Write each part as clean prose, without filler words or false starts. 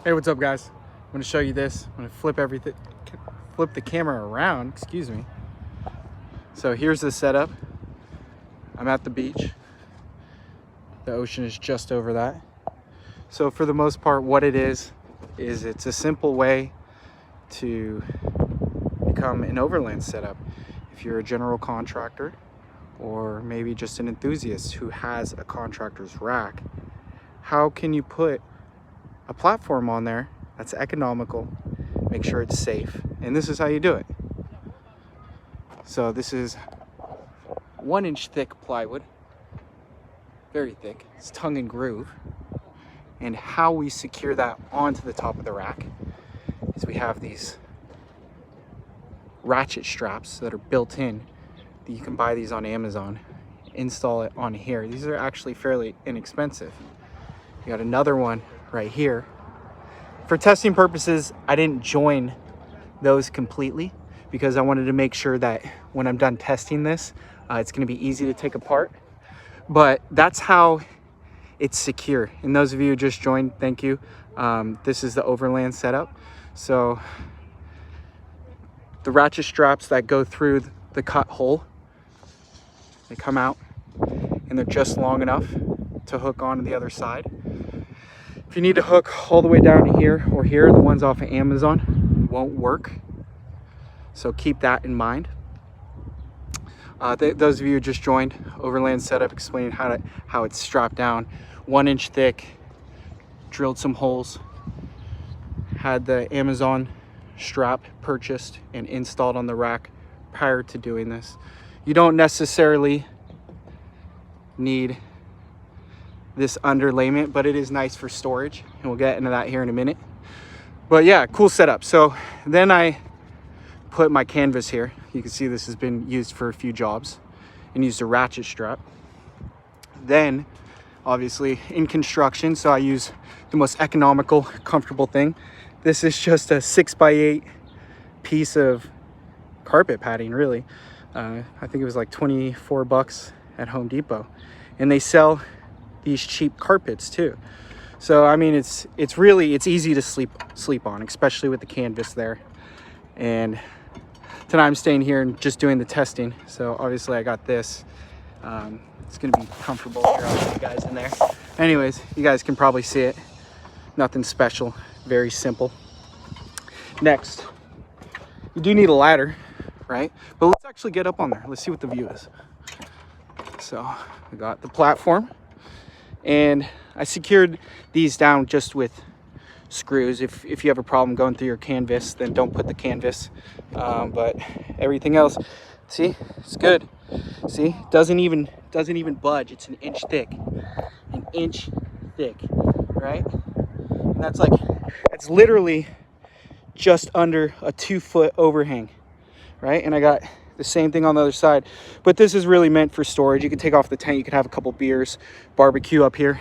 Hey, what's up, guys? I'm going to show you this. I'm going to flip the camera around, excuse me. So here's the setup. I'm at the beach. The ocean is just over that. So for the most part, what it is it's a simple way to become an overland setup. If you're a general contractor or maybe just an enthusiast who has a contractor's rack, how can you put a platform on there that's economical, make sure it's safe, and this is how you do it. So this is 1-inch thick plywood, very thick, it's tongue and groove. And how we secure that onto the top of the rack is we have these ratchet straps that are built in. You can buy these on Amazon, install it on here. These are actually fairly inexpensive. You got another one right here. For testing purposes, I didn't join those completely because I wanted to make sure that when I'm done testing this, it's going to be easy to take apart. But that's how it's secure. And those of you who just joined, thank you. This is the Overland setup. So the ratchet straps that go through the cut hole, they come out and they're just long enough to hook onto the other side. If you need to hook all the way down to here or here, the ones off of Amazon won't work. So keep that in mind. Those of you who just joined, Overland setup, explaining how it's strapped down. 1-inch thick, drilled some holes, had the Amazon strap purchased and installed on the rack prior to doing this. You don't necessarily need this underlayment, but it is nice for storage, and we'll get into that here in a minute. But yeah, cool setup. So then I put my canvas here. You can see this has been used for a few jobs, and used a ratchet strap. Then obviously in construction, so I use the most economical, comfortable thing. This is just a 6x8 piece of carpet padding, really. I think it was like 24 bucks at Home Depot, and they sell these cheap carpets too. So I mean, it's easy to sleep on, especially with the canvas there. And tonight I'm staying here and just doing the testing. So obviously I got this. It's gonna be comfortable here. I'll show you guys in there. Anyways, you guys can probably see it. Nothing special, very simple. Next, you do need a ladder, right? But let's actually get up on there. Let's see what the view is. So I got the platform, and I secured these down just with screws. If you have a problem going through your canvas, then don't put the canvas. But everything else, see, it's good. See, doesn't even budge. It's 1 inch thick, 1 inch thick, right? And that's literally just under a 2-foot overhang, right? And I got the same thing on the other side, but this is really meant for storage. You can take off the tent, you could have a couple beers, barbecue up here.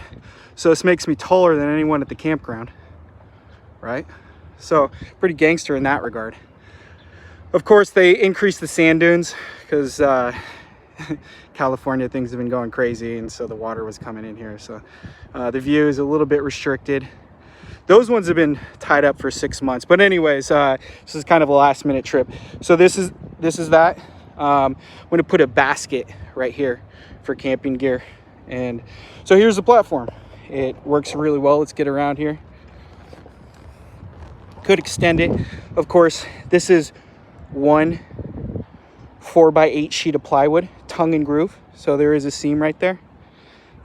So this makes me taller than anyone at the campground, right? So pretty gangster in that regard. Of course, they increased the sand dunes because California, things have been going crazy, and so the water was coming in here. So the view is a little bit restricted. Those ones have been tied up for 6 months. But anyways, this is kind of a last minute trip. So this is that. I'm going to put a basket right here for camping gear. And so here's the platform. It works really well. Let's get around here. Could extend it. Of course, this is one 4x8 sheet of plywood, tongue and groove. So there is a seam right there.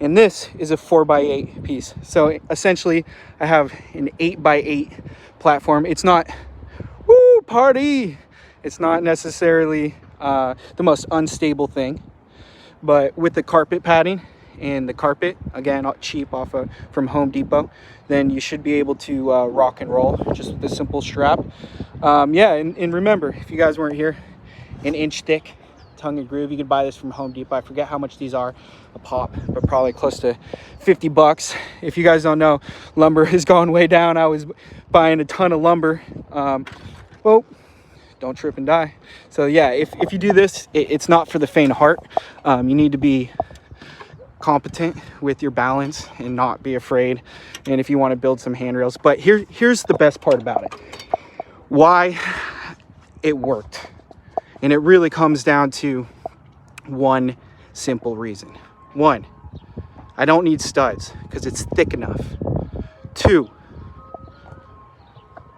And this is a 4x8 piece. So essentially I have an 8x8 platform. It's not, woo, party. It's not necessarily the most unstable thing, but with the carpet padding and the carpet, again, cheap from Home Depot, then you should be able to rock and roll just with a simple strap. Yeah, and remember, if you guys weren't here, 1 inch thick, tongue and groove. You can buy this from Home Depot. I forget how much these are a pop, but probably close to 50 bucks. If you guys don't know, lumber has gone way down. I was buying a ton of lumber. Well, don't trip and die. So yeah, if you do this, it's not for the faint of heart. You need to be competent with your balance and not be afraid, and if you want to build some handrails. But here's the best part about it, why it worked. And it really comes down to one simple reason. One, I don't need studs because it's thick enough. Two,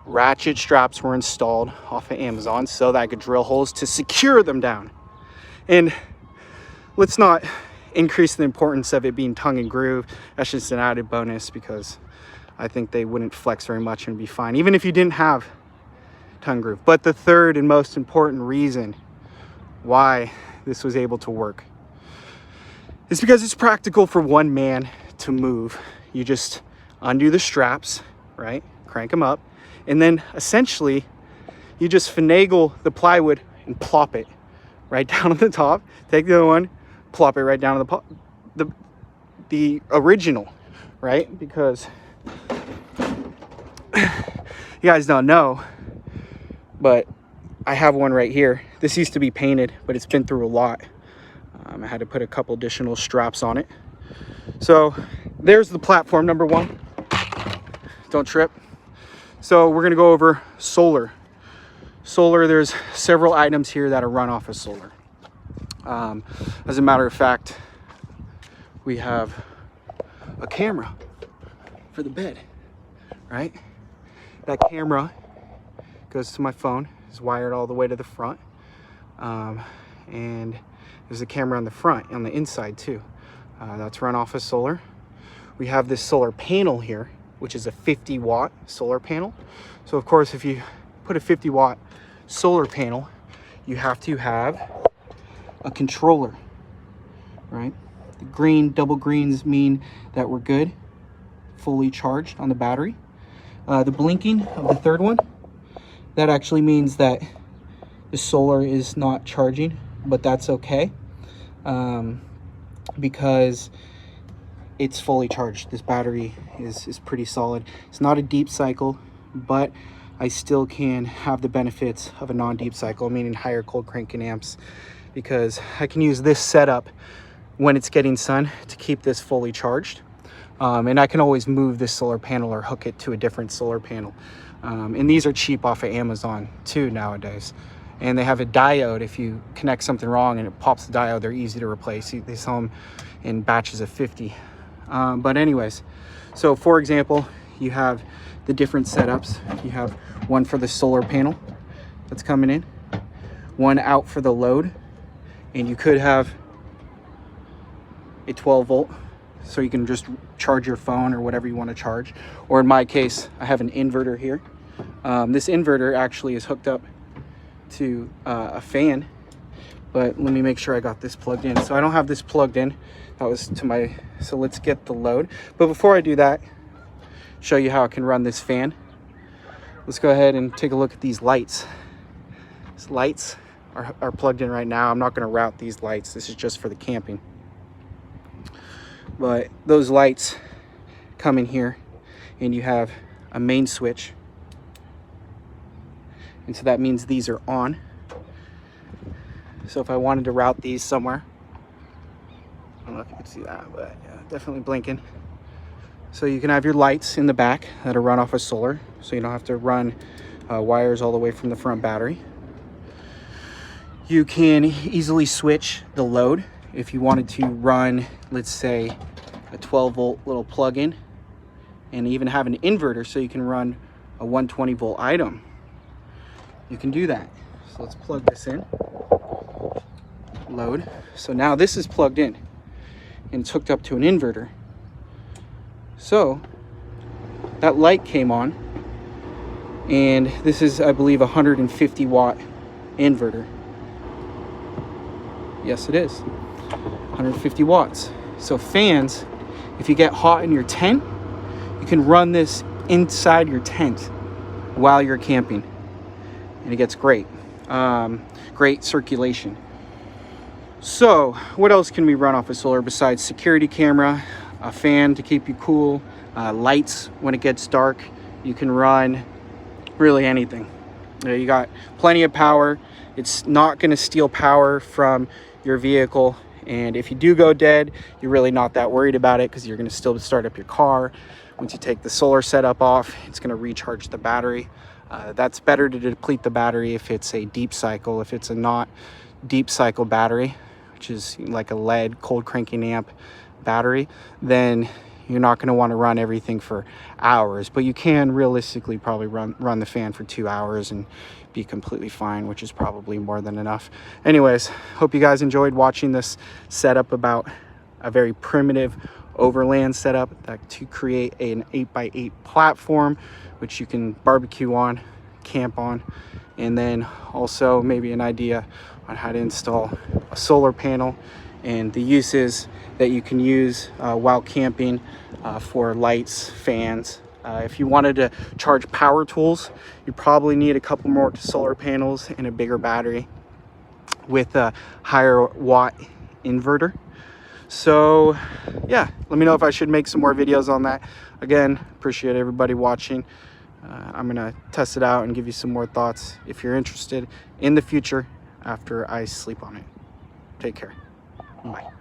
ratchet straps were installed off of Amazon so that I could drill holes to secure them down. And let's not increase the importance of it being tongue and groove. That's just an added bonus because I think they wouldn't flex very much and be fine, even if you didn't have tongue groove. But the third and most important reason why this was able to work is because it's practical for one man to move. You just undo the straps, right? Crank them up. And then essentially you just finagle the plywood and plop it right down on the top. Take the other one, plop it right down on the original, right? Because you guys don't know, but I have one right here. This used to be painted, but it's been through a lot. I had to put a couple additional straps on it. So there's the platform number one. Don't trip. So we're gonna go over solar. Solar, there's several items here that are run off of solar. As a matter of fact, we have a camera for the bed, right? That camera goes to my phone. It's wired all the way to the front. And there's a camera on the front, on the inside too. That's run off of solar. We have this solar panel here, which is a 50-watt solar panel. So of course, if you put a 50-watt solar panel, you have to have a controller, right? The green, double greens mean that we're good, fully charged on the battery. The blinking of the third one, that actually means that the solar is not charging, but that's okay, because it's fully charged. This battery is pretty solid. It's not a deep cycle, but I still can have the benefits of a non-deep cycle, meaning higher cold cranking amps, because I can use this setup when it's getting sun to keep this fully charged. And I can always move this solar panel or hook it to a different solar panel. And these are cheap off of Amazon too nowadays. And they have a diode. If you connect something wrong and it pops the diode, they're easy to replace. They sell them in batches of 50. But anyways, so for example, you have the different setups. You have one for the solar panel that's coming in, one out for the load, and you could have a 12 volt, so you can just charge your phone or whatever you want to charge. Or in my case, I have an inverter here. This inverter actually is hooked up to a fan, but let me make sure I got this plugged in. So I don't have this plugged in. That was to my, so let's get the load. But before I do that, show you how I can run this fan. Let's go ahead and take a look at these lights. These lights are plugged in right now. I'm not going to route these lights. This is just for the camping. But those lights come in here, and you have a main switch. And so that means these are on. So if I wanted to route these somewhere, I don't know if you can see that, but yeah, definitely blinking. So you can have your lights in the back that are run off of solar, so you don't have to run wires all the way from the front battery. You can easily switch the load if you wanted to run, let's say, a 12 volt little plug-in, and even have an inverter so you can run a 120 volt item. You can do that. So let's plug this in. Load. So now this is plugged in and it's hooked up to an inverter. So that light came on, and this is, I believe, a 150 watt inverter. Yes, it is 150 watts. So fans, if you get hot in your tent, you can run this inside your tent while you're camping, and it gets great great circulation. So what else can we run off of solar besides security camera, a fan to keep you cool, lights when it gets dark? You can run really anything. You got plenty of power. It's not going to steal power from your vehicle And if you do go dead, you're really not that worried about it because you're going to still start up your car. Once you take the solar setup off, it's going to recharge the battery. That's better to deplete the battery if it's a deep cycle. If it's a not deep cycle battery, which is like a lead cold cranking amp battery, then you're not going to want to run everything for hours, but you can realistically probably run the fan for 2 hours and be completely fine, which is probably more than enough. Anyways, hope you guys enjoyed watching this setup about a very primitive Overland setup that to create an 8x8 platform which you can barbecue on, camp on, and then also maybe an idea on how to install a solar panel and the uses that you can use while camping for lights, fans. If you wanted to charge power tools, you probably need a couple more solar panels and a bigger battery with a higher watt inverter. So yeah, let me know if I should make some more videos on that. Again, appreciate everybody watching. I'm gonna test it out and give you some more thoughts if you're interested in the future after I sleep on it. Take care. Bye.